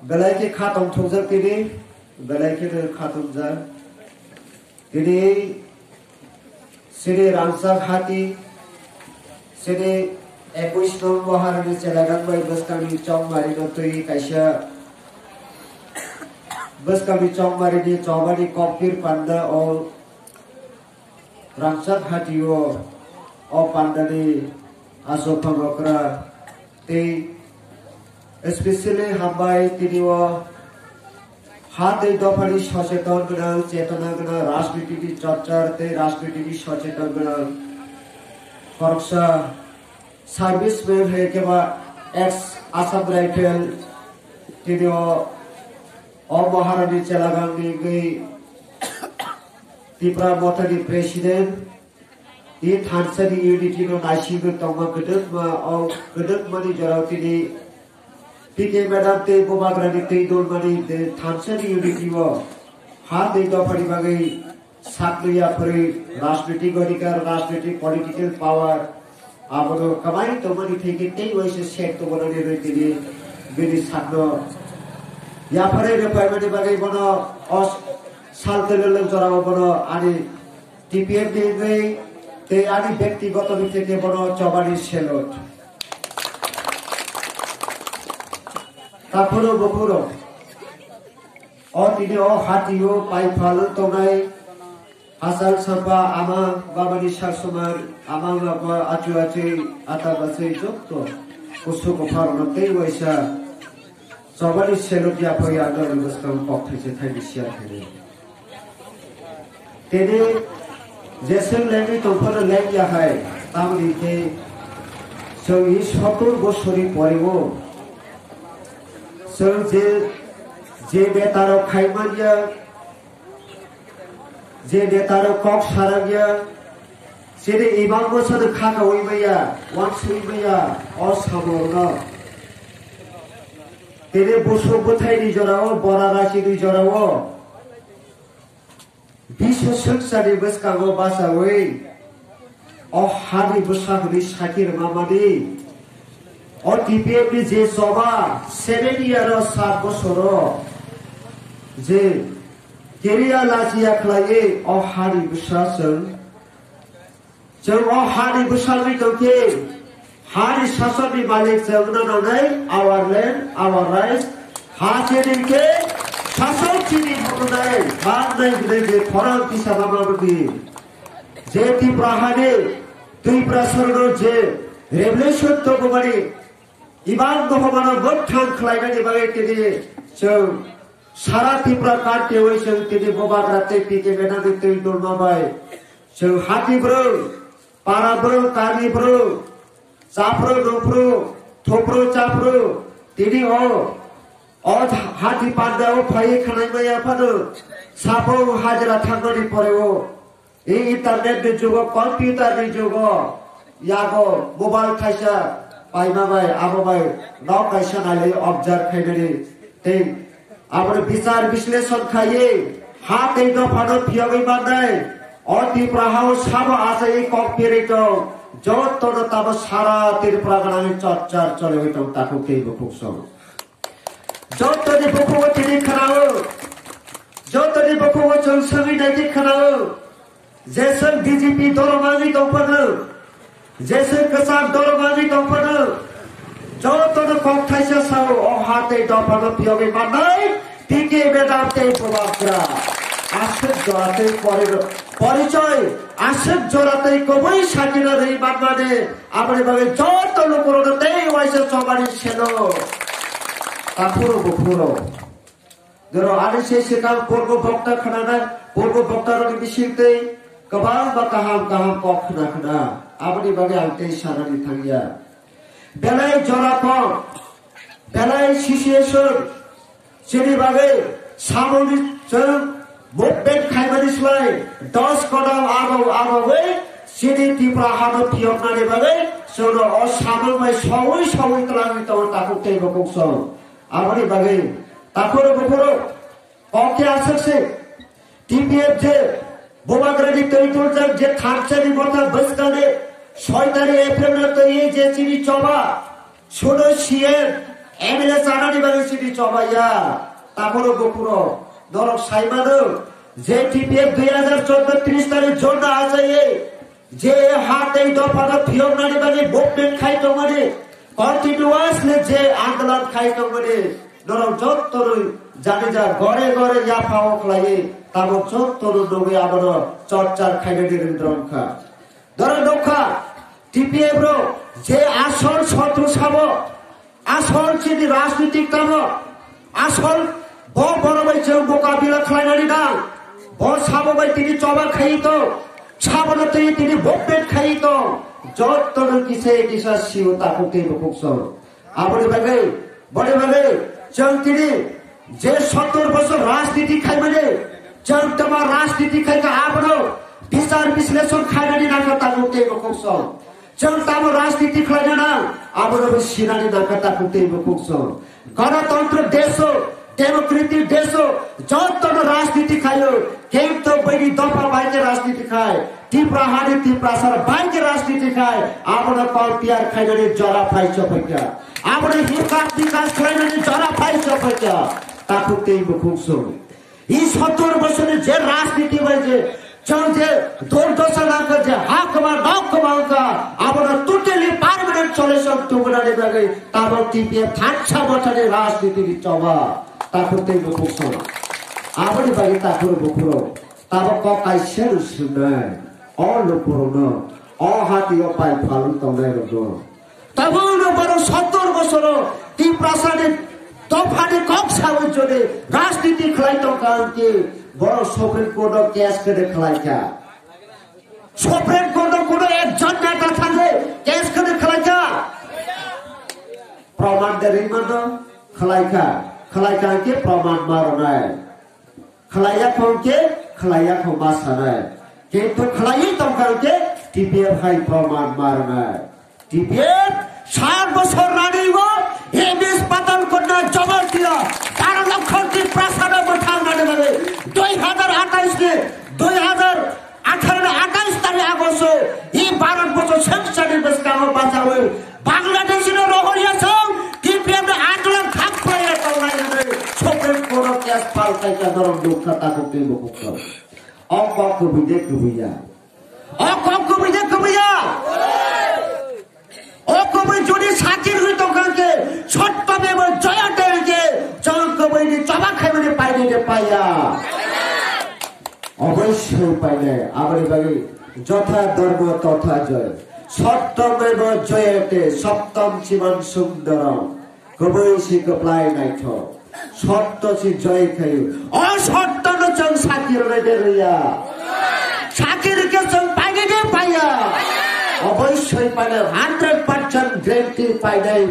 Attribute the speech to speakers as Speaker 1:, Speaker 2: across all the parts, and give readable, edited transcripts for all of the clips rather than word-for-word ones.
Speaker 1: Belai khatong thojak tini belai ke khatong jar tini sini ramsa khati sini 21 number হারনি চেলাগান বাই বসকামি চংমারি নতই কাইসা বসকামি চংমারি ni চংমারি কপির পান্ডা ও ramsa khatiyo o pandani aso phangokra te especially hambai tiniwa হাতে দফারি সচেতন গণ চেতনা গণ রাজনীতি চর্চাতে রাজনীতি সচেতন গণ ফরকসা সার্ভিস में है के बा एक्स आसाम राइफल तिनियो ओ महारानी चलागांगी गई त्रिपुरा मोथानी प्रेसिडेंट ये थानसानी यूनिटी नो नाशिगो तंमा गदक मनि जराव तिनि पीके मैडम ते बोमाग्रानी ते दोलमानी ते थानसानी यूनिटी वो हाथ दे दफारी बागै सातलिया फरी राजनीतिक अधिकार राजनीतिक पॉलिटिकल पावर आबो कमाई तो मनि थेके तेई वैसे सेट तो बनाने रहती थी बिनी सानो या फरे रे पाइमाने बागै बनो अस सालतेले जराव बनो आनी टीपीएम दे गई ते आनी व्यक्तिगत भित्तिते बनो चबारी सेलोट ताफरो बफरो और तिनी ओ हातियो पाइफाल तोनाय हासाल सपा आमा बाबानि सासुमार आमा बाबा आचुआचे आताबासे जक्तो कुसु गफारनते वैसा चबारी सेलोट या फया दर बसकम पक्थैसे थाइबिसिया थाइने तेने जेसन लेंगि तोफर लेंगिया हाय तामनि के जोंनि 70 बछरनि परेबो जों जे नेतारो खाइमानिया जे नेतारो कक सारागिया जेने इबां बोसोर खाखावैमाया वानसुइमाया असामरना तेने बसो बोथाइनि जराव बरा राशिनि जराव विश्व संसारनि बसकागो बासावै अ हानि बसागनि साकिर मामानि अ टीपीएम नि जे सभा 7 ইয়ার 7 বছর जे केरिया लाजिया खलाये अ हानि बसासों जों अ हानि बसानि दंके हानि सासननि मालिक जोंनो नानै आवर लैंड आवर राइट्स हाजेनिके सासन चिनि बुनाय बांनाय बिदे फरां पिसा बाबाबि जे तिब्राहानि त्रिपुरा सरनो जे रेवलेशन तो गमानि इबां गहमानो गोथां खलायनायनि बागै तिनि जों सारा त्रिपुरा कान्ट्रियाव जों तिनि बबाग्राते पीके मेनानि दै दलमाबाय जों हातिब्रो पाराब्रो कारिब्रो चाफ्रो नफ्रो थोप्रो चाफ्रो तिनि अ हाति पान्दाव फायै खानायमाया फानो साफो हाजिरा थांनानै परेओ ए इंटरनेटनि जुगाव कम्पिउटारनि जुगाव यागो मोबाइल खायसा पाइमाबाय आबाबाय नाव खायसा नाले ऑब्जर्व खायनानै ते आबो विचार विश्लेषण खाये हाते दफानो फियागै माननाय अ त्रिपुराहाव साबो आसायै कम्पिरेटो जतनो ताबो सारा त्रिपुरा गानानि चर्चार चले हयतो ताखौ केबो फुक्सो जतनि बखौ तिनि खनाओ जतनि बखौ जों सोलिनायनि खनाओ जेसन डीजीपी दरमानि दंफानो जेसन कसाब दरमानि दंफानो जतनो कक्थाइसा साव अ हाते दफानो पियोगे माननाय टिके बेदाते प्रभावरा आसक जराते परिचय आसक जराते कबै साकिना रै माननाने आबरे बागे जतनो करनते वाइसे चबारि सेलो ताफुरो बफुरो जरो आदि से सिकां पूर्व भक्ता खनाना पूर्व भक्तानि बिसिते गोबां गाहाम कखना खना आबनि बागे आंते सानानि थांगिया बेलाय जराखौ बेलाय सिचुएशन जेनि बागे सामनि जों मुभमेन्ट खायमानिस्लाय 10 कदम आगोबै जेनि त्रिपुरा हादर पियनानि बागे जोंनो असाममै सवै तलानि ताखौ तेबो कौसो आबनि बागे ताफुरो बफुरो ओके आसकसे टीपीएफ जे बोमाग्रानि तैतुलजों जे थारसानि मथा बसकाने 6 तारिख एप्रिल तो ये जे चिनि चबा छोड़ो सीएम MLA চানানি বাগে সিটি চবাইয়া তারপরে গোপুর নরক সাইমানো যে টিপিএফ 2014 তারিখ জন্য আছে যে হাত এই দফাটা ফিয়র নানি বাগে মুভমেন্ট খাইতো মানে কন্টিনিউয়াসলি যে আন্দোলন খাইতো মানে নরক যত্তর জানি যা ঘরে ঘরে ইয়াফা লাগে তারপর যত্তর নবে আবার চর্চার খাইলে রক্ষা ধরেন রক্ষা টিপিএফ যে আসল শত্রু সাব আসল চিনি রাজনীতিক তাম আসল বড় ভাই যে মোকাবিলা খাইনানি না বড় সাব ভাই তিনি চবা খাইতো সাবন তিনি মুভমেন্ট খাইতো যত্তর কিসে কিসা শিও তাকে বুকস আবরে ভাগে বড়ে ভাগে তিনি যে 70 বছর রাজনীতি খাই মানে তোমার রাজনীতি খাইতে আবরো বিচার বিশ্লেষণ খাইনানি না তাকে বুকস তাম রাজনীতি খাইনা না আবরো সিনানি না তাকে বুকস গণতন্ত্র দেশ ডেমোক্রেটিক দেশ যত্তর রাজনীতি খাইও কিন্তু বৈরি দফা বাইকে রাজনীতি খায় টিপরা হাড়ি টিপরা সারা বাইকে রাজনীতি খায় আমরা কলপিয়ার খাইনানি জরা ফাইছ ফেকা আমরা হিকাত বিকাশ খাইনানি জরা ফাইছ ফেকা তাকে বুকস এই 70 বছরে যে রাজনীতি হয়েছে যে দুর্দশা না করছে হাকমা নকমা আমরা টোটালি পার্মানেন্ট সলিউশন টুকুরানি বাগে তারপর টিপিএফ 60 বছরের রাজনীতির চবা তাকে বুকস আবরি বাগে তাকে বুকুর তারপর ককাই সের শুনায় অলোপুরন অহাতীয় পাই ফালু তমে তখন বড় 70 বছর তিন প্রাসাদের তফানে কম সাহস জোরে রাজনীতি খেলাইতো কারণকে বড় সুপ্রিম কোর্ট কেস করে খেলাইকা সুপ্রিম কোর্ট কোন একজন নেতা থাকে কেস করে খেলাইকা প্রমাণ দেরি মানে খেলাইকা কে প্রমাণ মার নাই খেলাইয়া কমকে খেলাইয়া কমাসা নাই কিন্তু খেলাই তমকালকে টিপিএফ হাই প্রমাণ মার নাই টিপিএফ 60 বছর রানিব এবিএস পাতাল কন্যা জমা দিয়া 12 লক্ষ কি প্রাসাদ বঠাও না দেবে 2028 কে 2018 তারিখ আগস্ট এই 12 বছর সেকশনের বেশ কাম বাঁচাবে বাংলাদেশের রহরিয়া সব টিপিএফ আন্দোলন খাপ পাইয়া করাইবে সুপ্রিম কোর্ট কেস পাল্টাইয়া ধরম দুঃখ তাকে মুক্ত অকক বিদে কবিয়া ও কবি যদি সাকির হইতো কালকে ছোট্ট মেব জয়াটেলকে চলকবি চবা খাইবে পাইলে পাইয়া অবশ্যই পাইলে আবার বাগে যথা ধর্ম তথা জয় সত্যমেব জয়তে সপ্তম জীবন সুন্দরম কবি সি কপ্লাই নাইথ সত্য সি জয় খাই অসত্য নচং সাকির রেডে রইয়া সাকিরকে চং পাইলে পাইয়া অবশ্যই পাইলে 100% গ্যারান্টি পাইনাই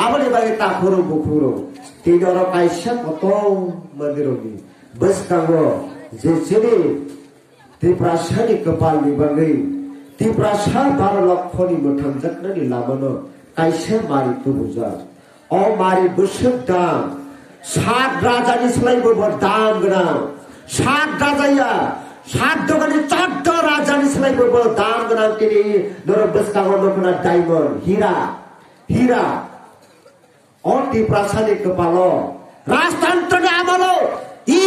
Speaker 1: আবার বাগে তাকুরো বুকুরো তিনর কাইসা কত মন্দিরনি বস কাঙ্গো যে ছেলে ত্রিপ্রাসানি কপালনি বাগে ত্রিপ্রাসা 12 লক্ষনি মঠন যত্ননি লাবনো কাইসা মারি তো বুঝা ও মারি বসক দাম 7 রাজানি সলাইব দাম গনা 7 রাজাইয়া 7 দোকানে 14 রাজানি সলাই করব দাম গনা তিনি নরবস কাগজ কোনা ডায়মন্ড হীরা অতি প্রাসাদিক কপালো রাজতন্ত্রে আমলো ই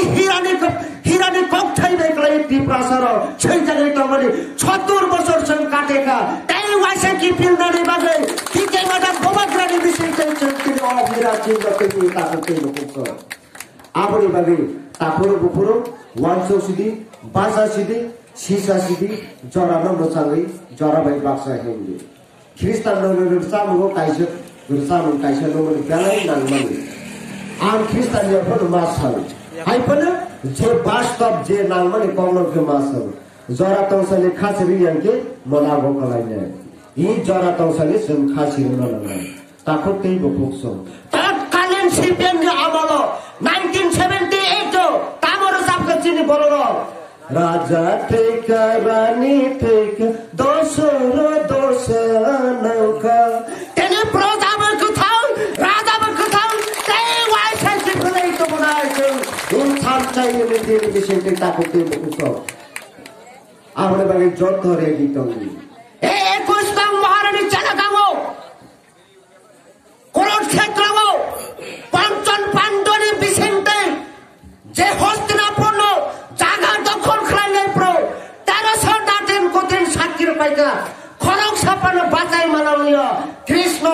Speaker 1: হীরানি কক্ষাই দেখলাই তি প্রাসার সেই জায়গায় তো মানে 70 বছর সং কাটেকা তাই ওয়াসে কি ফিলদারি বাগে কি কে মাটা গোবাগ্রানি বিষয় চলছে তিনি অবিরা চিন্তাতে তাকে লোক আবরি বাগে তারপরে বুপুরো 100 সিডি 5 সিডি 6 সিডি জরানো নচাঙ্গি জরাবাই বাক্সা হেঙ্গি খ্রিস্টান নগরের সামুগো কাইসে গুরসামু কাইসে নগরের বেলাই নাংমানি আম খ্রিস্টান যখন মাসাল হাইপনে যে বাস্তব যে নাংমানি কমলকে মাসাল জরা তংসালে খাসরি ইয়ানকে মনাগো কলাইনে ই জরা তংসালে সম খাসি নলালাই তাকো তেই বকুকস তৎকালীন সিপিএম যে আমল 1978 তামর সাবকে চিনি বড় রাজা থেকে রানী থেকে দোষ নৌকা তেনে প্রজাবে কোথাও রাজাবে কোথাও তাই ওয়াইসাই সিপিএম তো বনাইছে ইন ছাড়াই এনে বিষয়টি তাকে বকুকস আমরা বাগে জট ধরে দিতনি 21 নং মহারানী চালা গামো কোন
Speaker 2: কুরুক্ষেত্র পঞ্চম পাণ্ডবী বিসিন্তে যে হস্তিনাপুর জায়গা দখল খাইলে প্র 1300 দাঁতেন কঠিন সাক্ষীর পাইকা খড়গ সাপানো বাঁচাই মাননীয় কৃষ্ণ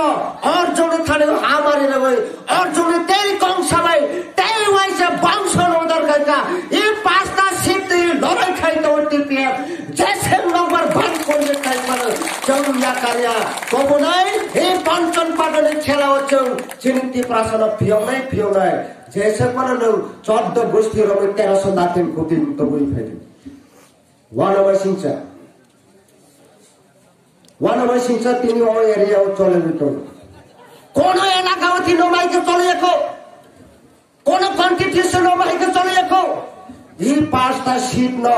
Speaker 2: অর্জুন থানে আমারি রবে অর্জুন তেল কংসাবাই তেল ওয়াইসে বংশ নদর কাকা এই পাঁচটা সিদ্ধ লড়াই খাইতে টিপিএফ যে সেন নম্বর ভাগ করবে খাই মানে চৌরিয়া কারিয়া কবু নাই এই পঞ্চম পাণ্ডবের খেলা হচ্ছে চিন্তি প্রাসন ফিও নাই যে সে মানে 14 গোষ্ঠী রবে 1300 দাঁতেন কঠিন তো বই ফেলি ওয়ানবাই সিংসা তিনি ওই এরিয়াও চলে যেত কোন এলাকাও তিনি মাইকে চলে যেত কোন কনস্টিটিউশন মাইকে চলে যেত এই পাঁচটা সিট ন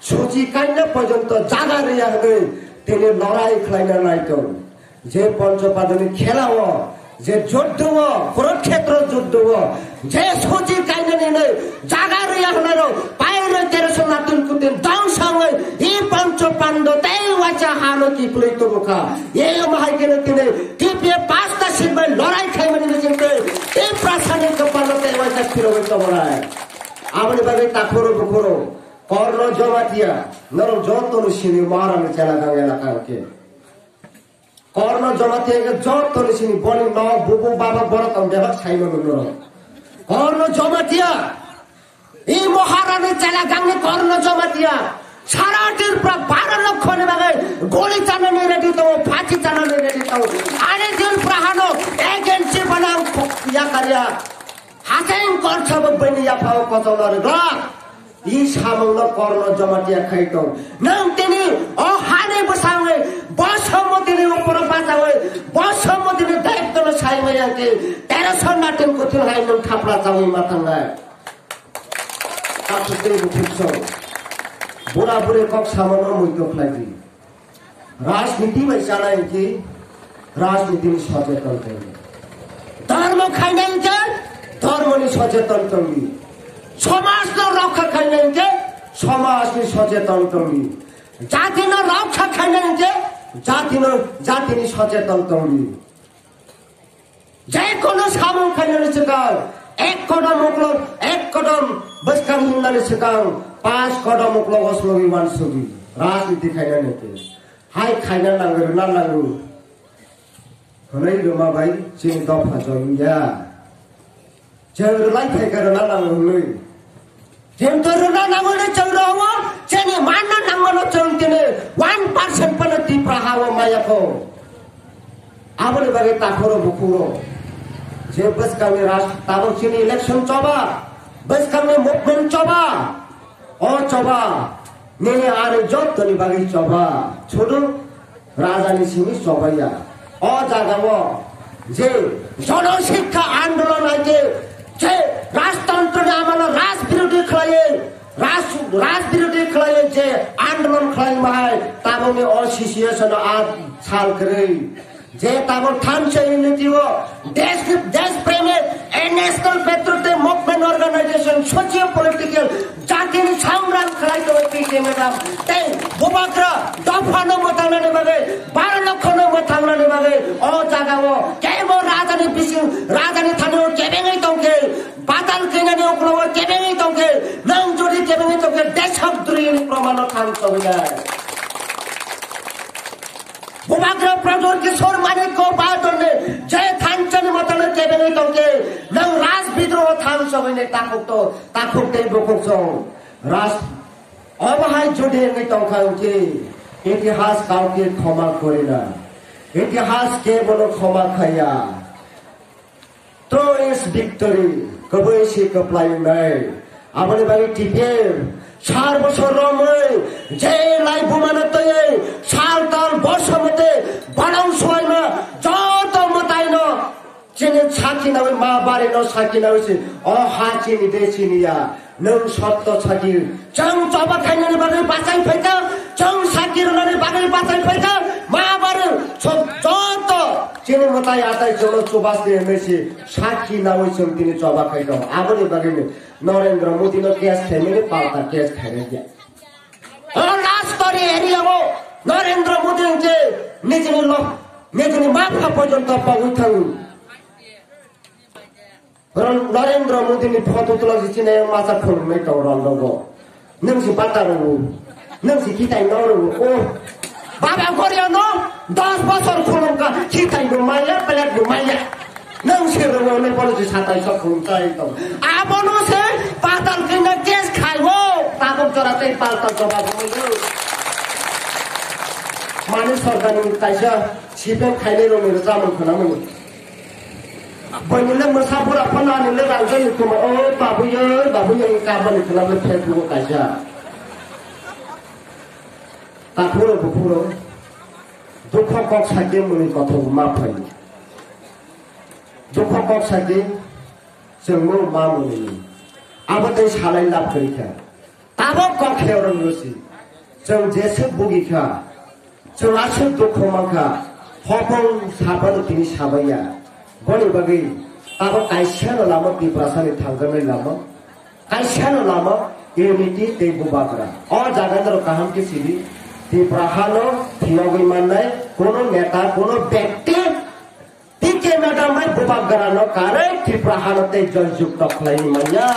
Speaker 2: সুচি কান্না পর্যন্ত জায়গা রিয়া হবে তিনি লড়াই খেলাইনা নাইত যে পঞ্চপাদনী খেলাও যে যুদ্ধ কুরুক্ষেত্র যুদ্ধ যে সুচি কান্না নিয়ে জায়গা রিয়া হনার পায়ের 1300 নাতুন কুতিন দাও সঙ্গে এই পঞ্চ পাণ্ডব তাই ওয়াচা হানো কি প্লেতো মুখা এই মাইকেনে তিনি টিপিএ পাঁচটা সিট বাই লড়াই খাই মানে নিতে এই প্রাসাদের কপালতে ওয়াচা ফিরে হইতো বড়ায় আমনে ভাবে তাকরো বকরো কর্ণ জমাতিয়া নর যতন সিনি মহারানী চেলাগাঁও এলাকাকে কর্ণ জমাতিয়া যতন সিনি বলি ন বুবু বাবা বড় তম দেবক ছাইনো নর কর্ণ জমাতিয়া এই মহারানী চেলাগাঁও কর্ণ জমাতিয়া সারাটির প্রায় 12 লক্ষ নেবে গোলি চালানো রেডি তো ফাঁসি চালানো রেডি তো আরে দিন প্রাহানো এজেন্সি বানাও ইয়া কারিয়া হাসেন করছ বনিয়া পাও কত লরে গ ই সামঙ্গ কর্ণ জমাটিয়া খাইত নং তিনি ও হানে বসাবে বসমতির উপর বাঁচাবে বসমতির দায়িত্ব সাইমায়াকে 1300 নাটেন কঠিন হাইন খাপড়া চাওই মাথাঙ্গা কাকুতে বুঝছ বুড়া বুড়ে কক সামান্য মইতো ফ্লাইজি রাজনীতি ভাই চালাই কি রাজনীতি সচেতন করবে ধর্ম খাই নাই যে ধর্ম নি সচেতন করবি সমাজ রক্ষা খাই নাই যে সমাজ নি সচেতন করবি জাতি রক্ষা খাই নাই যে জাতি নি সচেতন করবি যে কোনো সামন খাই নাই শিকাও 1 কদম মুকলো 1 কদম বসকাম হিন্দানি শিকাও 5 কদম মুকলো অসলবি মানসবি রাজনীতি খাই নাই কে হাই খাই না নাঙ্গু না নাঙ্গু হলাই রমা ভাই চিনি দফা জমিয়া Jangan lagi kerana nang lui. Jangan kerana nang lui cengrawa, jangan mana nang lui cengtine 1% pun ti prahawa maya ko. Apa ni bagi takuro bukuro. Je bas kami ras tabok sini election coba, bas kami movement coba, oh coba. Ni ada job tu ni bagi coba. Chodo raja ni sini coba ya. Oh jaga mo. Je jono শিক্ষা আন্দোলন আছে যে রাজতন্ত্র নামানো রাজবিরোধী খেলায় রাজবিরোধী খেলায় যে আন্দোলন খেলাই মায় তাবনে অসিসিয়েশন আর সাল করে যে তাবর থামছে ইউনিটি ও দেশ প্রেমের national petroleum movement organisation socio political জাতীয় সংগ্রাম খেলাই তো পিকে ম্যাডাম তাই বুবাকরা দফানো মতানে ভাবে 12 লক্ষ মতানে ভাবে ও জাগাও কেবো রাজধানী থানো কেবেঙ্গই তংকে বাতাল কেনানি ওকলো কেবেঙ্গই তংকে নং জড়ি কেবেঙ্গই তংকে দেশক দ্রুইন প্রমাণ থান সবিদায় বুবাগ্র প্রজোর কিশোর মানিক কো বাদনে জয় থানচন মতন কেবেঙ্গই তংকে নং রাজ বিদ্রোহ থান সবিনে তাকুতে বকুছ রাজ অবহাই জড়ি এঙ্গই তংখাউকে ইতিহাস কাউকে ক্ষমা করে না ইতিহাস কেবল ক্ষমা খাইয়া তো ইস ভিক্টরি কবে সে কপ্লাই নাই আমনে বাড়ি টিপে 4 বছর রমে যে লাই বুমানতে সালতাল বর্ষমতে বানাও সয়না যত মতাইন চেনে ছাকি না মা বাড়ি ন ছাকি না হইছে ও হাচি নি দেছিনিয়া নং সত্য ছাকি চং চবা খাইনানি বাড়ি বাঁচাই ফাইতা চং ছাকির নানি বাড়ি বাঁচাই ফাইতা মা বাড়ি যত চেনে মতাই আতাই চলো চোবাস দিয়ে মেসি সাক্ষী না হইছে তিনি চবা খাইতো আমনে বাড়ি Narendra Modi no case family পাওতা কেস খাইনে দিয়া ও রাষ্ট্রীয় এরিয়াও নরেন্দ্র মোদী যে নিজনি মাফা পর্যন্ত পাউথাউ नरेन्द्र मोदीनि फट' तुलाजि चिनायाव मासा खुलुमनाय दावराव दङ नोंसि बाटारु नोंसि खिथाय नरु ओ बाबा गरियानो 10 बছর खुलुमका खिथाय गुमाया प्लेट गुमाया नोंसि रोवनो पलजि साताय सब खुलुमताय दं आबनो से पाताल किन केस खाइवो तागब जरातै पाताल जवाब मोयो माने सरकारनि कायसा सिपेन खाइले रोमेर जामन खोनामोन बयनिले मोसाफोरा फनानिले रांजों खोमा ओ बाबुयै गाबोन खालामनो फेसबुक कायसा तापुरो बुपुरो दुख कक साके मुनि कथौ मा फै दुख कक साके जोंमो मा मुनि आबदै सालाय लाब करिखा ताबो कखेव रंगसि जों जेसे बुगिखा जों आसु दुख माखा हबं साबन तिनि साबाया बनि बगै ताबो कायसानो लामा पिप्रासानि थांगनै लामा कायसानो लामा इउनिटी ते बुबाग्रा अ जागेन्द्र काहाम के सिबि पिप्राहानो थियगै माननाय कोनो नेता कोनो व्यक्ति टिके नडामै बुबाग्रा न कारै पिप्राहानो ते जयजुक्त खलाइनि माया